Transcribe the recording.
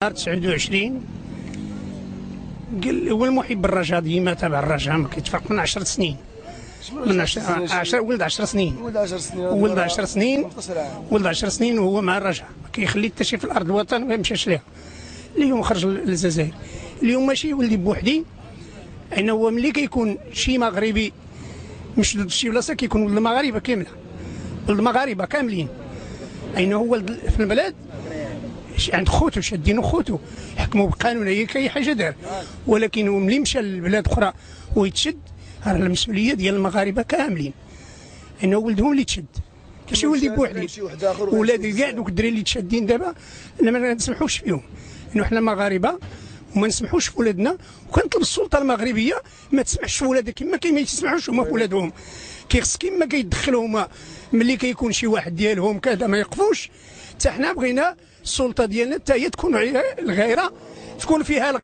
نهار 29 قال هو المحب الرجاء ديما تابع الرجاء ما كيتفرق من 10 سنين. من 10 ولد 10 سنين ولد 10 سنين ولد 10 سنين وهو مع الرجاء ما كيخلي حتى شي في الارض الوطن ما يمشاش ليها. اليوم خرج للجزائر، اليوم ماشي ولدي بوحدي، انا هو ملي كيكون شي مغربي مشدود في شي بلاصه كيكون ولد المغاربه كامله، ولد المغاربه كاملين، اين هو ولد في البلاد عند خوتو شادين خوتو حكموا بقانون هي كاي حاجه دار، ولكن ملي مشى لبلاد اخرى ويتشد راه المسؤوليه ديال المغاربه كاملين، انه ولدهم اللي تشد ماشي ولدي بوحدي. ولاد كاع دوك الدراري اللي تشادين دابا انا ما نسمحوش فيهم، انه حنا مغاربه وما نسمحوش في ولادنا، وكنطلب السلطه المغربيه ما تسمحش في ولادها كما ما يسمحوش هما في ولادهم، كيخص كما كيدخلوا هما ملي كيكون شي واحد ديالهم كذا ما يقفوش. حتى حنا بغينا السلطه ديالنا حتى هي تكون الغيره تكون فيها